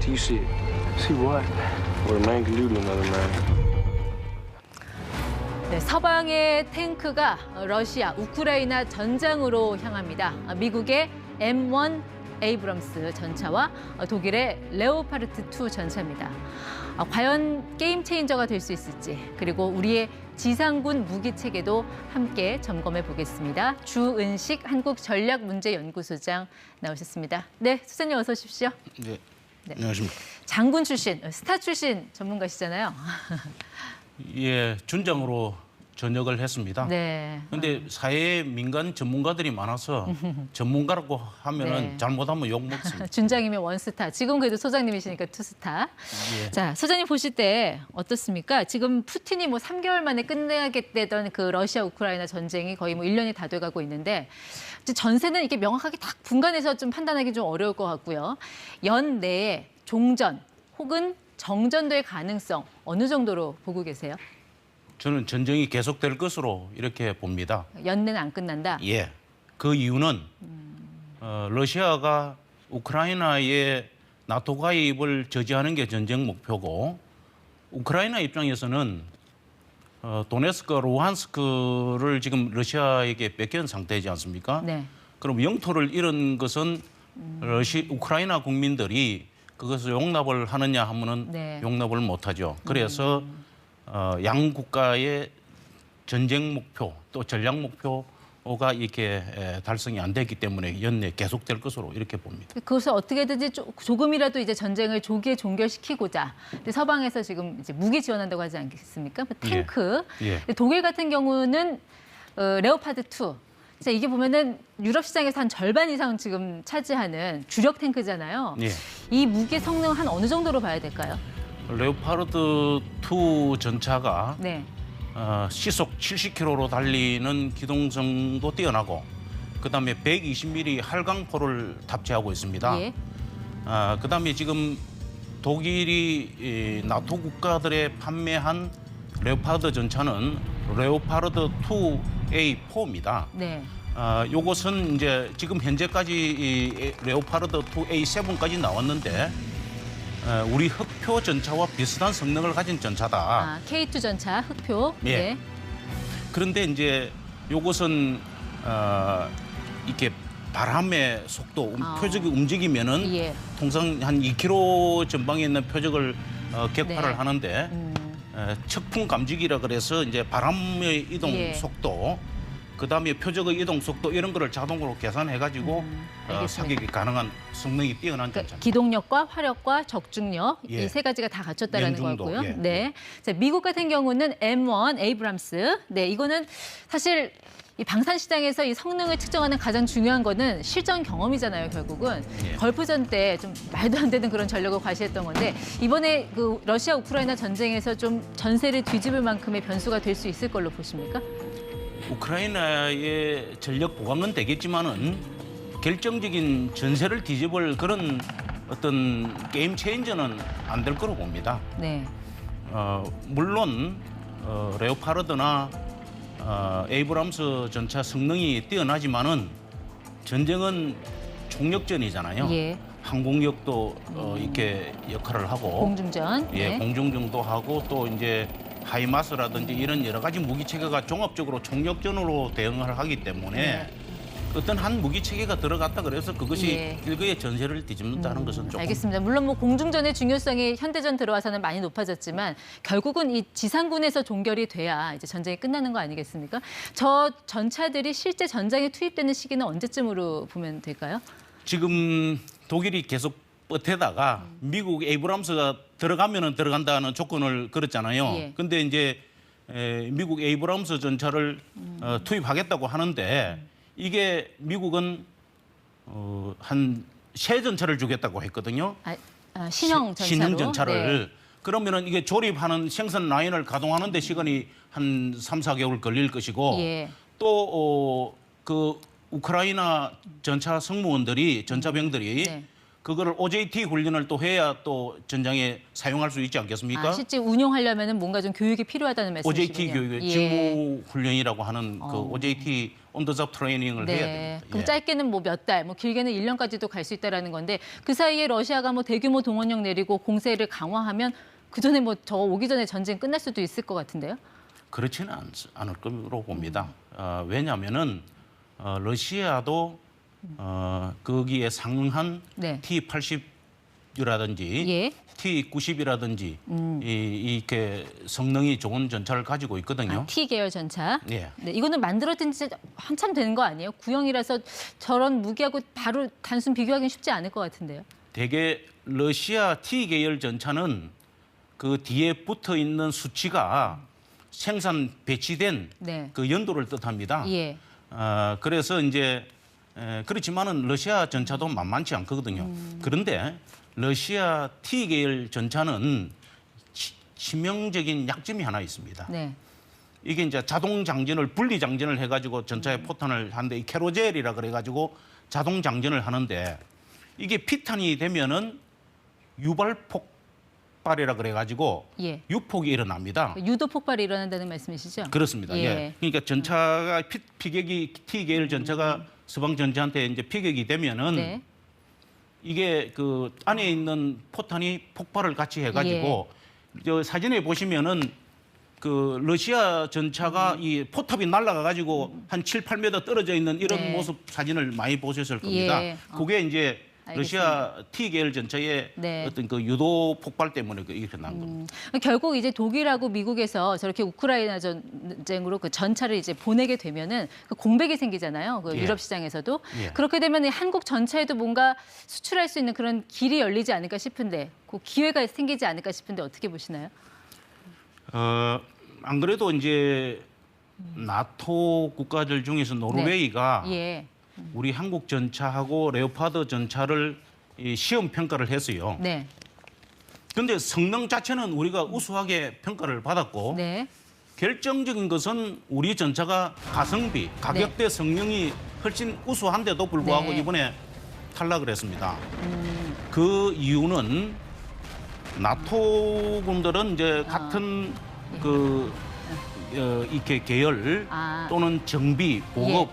wait till you see it. See what? What a man can do to another man. 네, 서방의 탱크가 러시아, 우크라이나 전장으로 향합니다. 미국의 M1 에이브럼스 전차와 독일의 레오파르트 2 전차입니다. 과연 게임 체인저가 될 수 있을지, 그리고 우리의 지상군 무기 체계도 함께 점검해 보겠습니다. 주은식 한국전략문제연구소장 나오셨습니다. 네, 소장님 어서 오십시오. 네. 네. 안녕하십니까. 장군 출신, 스타 출신 전문가시잖아요. 예, 준장으로 전역을 했습니다. 네. 근데 사회에 민간 전문가들이 많아서 전문가라고 하면은 네. 잘못하면 욕 먹습니다. 준장이면 원스타, 지금 그래도 소장님이시니까 투스타. 예. 자, 소장님 보실 때 어떻습니까? 지금 푸틴이 뭐 3개월 만에 끝내겠다던 그 러시아 우크라이나 전쟁이 거의 뭐 1년이 다 돼가고 있는데, 이제 전세는 이게 명확하게 딱 분간해서 좀 판단하기 좀 어려울 것 같고요. 연내에 종전 혹은 정전될 가능성 어느 정도로 보고 계세요? 저는 전쟁이 계속될 것으로 이렇게 봅니다. 연내는 안 끝난다? 예. 그 이유는 러시아가 우크라이나의 나토 가입을 저지하는 게 전쟁 목표고, 우크라이나 입장에서는 도네스크, 루한스크를 지금 러시아에게 뺏겨온 상태이지 않습니까? 네. 그럼 영토를 잃은 것은 우크라이나 국민들이 그것을 용납을 하느냐 하면은 네. 용납을 못하죠. 그래서 양 국가의 전쟁 목표 또 전략 목표가 이렇게 달성이 안 됐기 때문에 연내 계속될 것으로 이렇게 봅니다. 그것을 어떻게든지 조금이라도 이제 전쟁을 조기에 종결시키고자 서방에서 지금 이제 무기 지원한다고 하지 않겠습니까? 뭐 탱크. 예. 독일 같은 경우는 레오파드 2. 자, 이게 보면은 유럽 시장에서 한 절반 이상 지금 차지하는 주력 탱크잖아요. 예. 이 무기 성능 한 어느 정도로 봐야 될까요? 레오파르드 2 전차가 네. 시속 70km로 달리는 기동성도 뛰어나고, 그다음에 120mm 할강포를 탑재하고 있습니다. 예. 그다음에 지금 독일이 나토 국가들에 판매한 레오파르드 전차는 레오파르드 2A4입니다. 네. 요것은 이제 지금 현재까지 이 레오파르드 2A7까지 나왔는데 우리 흑표 전차와 비슷한 성능을 가진 전차다. K2 전차 흑표. 예. 네. 그런데 이제 요것은 이렇게 바람의 속도, 표적이 움직이면은 예. 통상 한 2km 전방에 있는 표적을 격파를 네. 하는데 측풍 감지기라 그래서 이제 바람의 이동 예. 속도, 그다음에 표적의 이동 속도 이런 거를 자동으로 계산해가지고 알겠습니다. 사격이 가능한 성능이 뛰어난 그러니까 전차. 기동력과 화력과 적중력 예. 이 세 가지가 다 갖췄다라는 연중도, 거고요. 예. 네. 자, 미국 같은 경우는 M1 에이브람스. 네, 이거는 사실 이 방산 시장에서 이 성능을 측정하는 가장 중요한 거는 실전 경험이잖아요, 결국은. 예. 걸프전 때 좀 말도 안 되는 그런 전력을 과시했던 건데, 이번에 그 러시아 우크라이나 전쟁에서 좀 전세를 뒤집을 만큼의 변수가 될 수 있을 걸로 보십니까? 우크라이나의 전력 보강은 되겠지만은 결정적인 전세를 뒤집을 그런 어떤 게임 체인저는 안 될 거로 봅니다. 네. 물론 레오파르드나 에이브람스 전차 성능이 뛰어나지만은 전쟁은 총력전이잖아요. 예. 항공력도 이렇게 역할을 하고 공중전. 예, 네. 공중전도 하고 또 이제 하이마스라든지 이런 여러 가지 무기 체계가 종합적으로 총력전으로 대응을 하기 때문에 네. 어떤 한 무기 체계가 들어갔다 그래서 그것이 예. 일거의 전세를 뒤집는다는 것은 조금 알겠습니다. 물론 뭐 공중전의 중요성이 현대전 들어와서는 많이 높아졌지만 결국은 이 지상군에서 종결이 돼야 이제 전쟁이 끝나는 거 아니겠습니까? 저 전차들이 실제 전장에 투입되는 시기는 언제쯤으로 보면 될까요? 지금 독일이 계속 버태다가 미국 에이브람스가 들어가면은 들어간다는 조건을 걸었잖아요. 예. 근데 이제 미국 에이브람스 전차를 투입하겠다고 하는데 이게 미국은 한 세 전차를 주겠다고 했거든요. 신형 전차로. 신형 전차를. 네. 그러면은 이게 조립하는 생산 라인을 가동하는 데 시간이 한 3, 4개월 걸릴 것이고 예. 또 그 우크라이나 전차 승무원들이 전차병들이 네. 그거를 OJT 훈련을 또 해야 또 전장에 사용할 수 있지 않겠습니까? 실제 운용하려면은 뭔가 좀 교육이 필요하다는 말씀이시군요. OJT 교육, 직무 훈련이라고 하는 그 OJT 온더잡 트레이닝을 해야 됩니다. 그럼 예. 짧게는 뭐 몇 달, 뭐 길게는 1년까지도 갈 수 있다라는 건데 그 사이에 러시아가 뭐 대규모 동원령 내리고 공세를 강화하면 그 전에 뭐 저 오기 전에 전쟁 끝날 수도 있을 것 같은데요? 그렇지는 않을 거로 봅니다. 왜냐하면은 러시아도 거기에 상응한 네. T-80이라든지 예. T-90이라든지 이렇게 성능이 좋은 전차를 가지고 있거든요. T 계열 전차. 예. 네, 이거는 만들어진 지 한참 되는 거 아니에요? 구형이라서 저런 무기하고 바로 단순 비교하기는 쉽지 않을 것 같은데요. 대개 러시아 T 계열 전차는 그 뒤에 붙어 있는 수치가 생산 배치된 네. 그 연도를 뜻합니다. 예. 그래서 이제 그렇지만은 러시아 전차도 만만치 않거든요. 그런데 러시아 T 계열 전차는 치명적인 약점이 하나 있습니다. 네. 이게 이제 자동 장전을 분리 장전을 해가지고 전차에 포탄을 하는데 이 캐로젤이라 그래가지고 자동 장전을 하는데 이게 피탄이 되면은 유발 폭발이라 그래가지고 예. 유폭이 일어납니다. 유도 폭발이 일어난다는 말씀이시죠? 그렇습니다. 예. 그러니까 전차가 피격이 T 계열 전차가 서방 전차한테 이제 피격이 되면은 네. 이게 그 안에 있는 포탄이 폭발을 같이 해가지고 저 사진에 보시면은 그 러시아 전차가 이 포탑이 날아가가지고 한 7, 8m 떨어져 있는 이런 네. 모습 사진을 많이 보셨을 겁니다. 예. 그게 이제 알겠습니다. 러시아 T 계열 전차의 네. 어떤 그 유도 폭발 때문에 이렇게 난 겁니다. 결국 이제 독일하고 미국에서 저렇게 우크라이나 전쟁으로 그 전차를 이제 보내게 되면은 그 공백이 생기잖아요. 그 예. 유럽 시장에서도 예. 그렇게 되면 한국 전차에도 뭔가 수출할 수 있는 그런 길이 열리지 않을까 싶은데, 그 기회가 생기지 않을까 싶은데 어떻게 보시나요? 안 그래도 이제 나토 국가들 중에서 노르웨이가 예. 우리 한국 전차하고 레오파드 전차를 이 시험 평가를 했어요. 네. 그런데 성능 자체는 우리가 우수하게 평가를 받았고 네. 결정적인 것은 우리 전차가 가성비, 가격대 성능이 훨씬 우수한데도 불구하고 네. 이번에 탈락을 했습니다. 그 이유는 나토 군들은 이제 같은 그 이렇게 계열 아. 또는 정비, 보급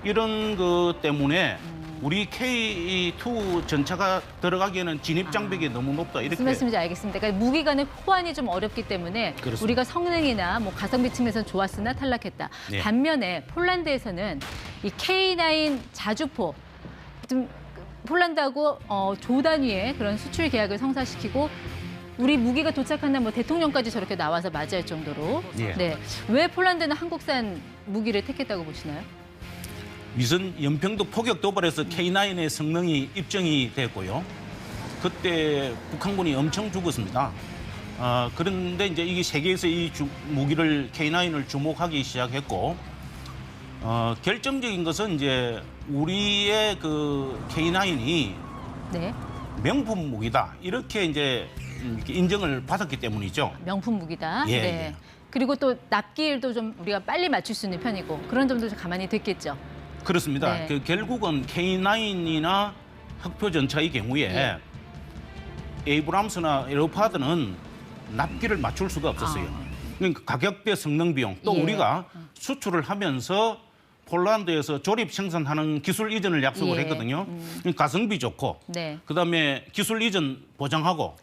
이런 것 때문에 우리 K2 전차가 들어가기에는 진입 장벽이 너무 높다 이렇게. 무슨 말씀인지 알겠습니다. 그러니까 무기 간의 호환이 좀 어렵기 때문에 그렇습니다. 우리가 성능이나 뭐 가성비 측면에서는 좋았으나 탈락했다. 네. 반면에 폴란드에서는 이 K9 자주포 좀 폴란드하고 조 단위의 그런 수출 계약을 성사시키고 우리 무기가 도착한 날 뭐 대통령까지 저렇게 나와서 맞이할 정도로. 예. 네. 왜 폴란드는 한국산 무기를 택했다고 보시나요? 위성 연평도 포격 도발에서 K9의 성능이 입증이 됐고요. 그때 북한군이 엄청 죽었습니다. 그런데 이제 이게 세계에서 이 무기를 K9을 주목하기 시작했고, 결정적인 것은 이제 우리의 그 K9이 네. 명품 무기다 이렇게 이제 이렇게 인정을 받았기 때문이죠. 명품 무기다. 예, 네. 예. 그리고 또 납기일도 좀 우리가 빨리 맞출 수 있는 편이고 그런 점도 좀 가만히 듣겠죠. 그렇습니다. 네. 그 결국은 K9이나 흑표 전차의 경우에 예. 에이브람스나 레오파드는 납기를 맞출 수가 없었어요. 그러니까 가격대 성능 비용 또 예. 우리가 수출을 하면서 폴란드에서 조립 생산하는 기술 이전을 약속을 예. 했거든요. 그러니까 가성비 좋고 네. 그다음에 기술 이전 보장하고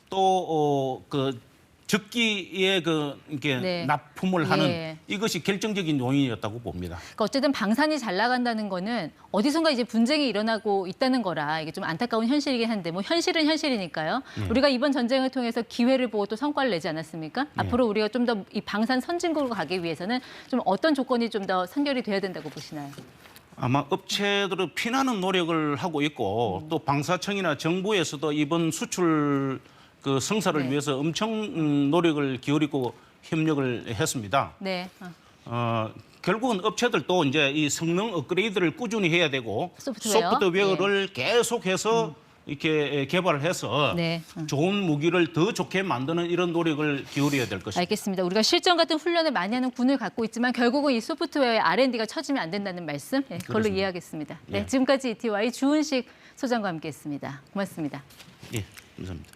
또 그 적기에 그 이렇게 네. 납품을 하는 예. 이것이 결정적인 요인이었다고 봅니다. 그러니까 어쨌든 방산이 잘 나간다는 거는 어디선가 이제 분쟁이 일어나고 있다는 거라 이게 좀 안타까운 현실이긴 한데 뭐 현실은 현실이니까요. 우리가 이번 전쟁을 통해서 기회를 보고 또 성과를 내지 않았습니까? 앞으로 우리가 좀 더 이 방산 선진국으로 가기 위해서는 좀 어떤 조건이 좀 더 선결이 돼야 된다고 보시나요? 아마 업체들은 피나는 노력을 하고 있고 또 방사청이나 정부에서도 이번 수출 그 성사를 네. 위해서 엄청 노력을 기울이고 협력을 했습니다. 네. 결국은 업체들도 이제 이 성능 업그레이드를 꾸준히 해야 되고 소프트웨어. 소프트웨어를 계속해서 이렇게 개발을 해서 네. 좋은 무기를 더 좋게 만드는 이런 노력을 기울여야 될 것입니다. 알겠습니다. 우리가 실전 같은 훈련을 많이 하는 군을 갖고 있지만 결국은 이 소프트웨어의 R&D가 처지면 안 된다는 말씀, 네, 그걸로 그렇습니다. 이해하겠습니다. 네, 예. 지금까지 ETY 주은식 소장과 함께했습니다. 고맙습니다. 예, 감사합니다.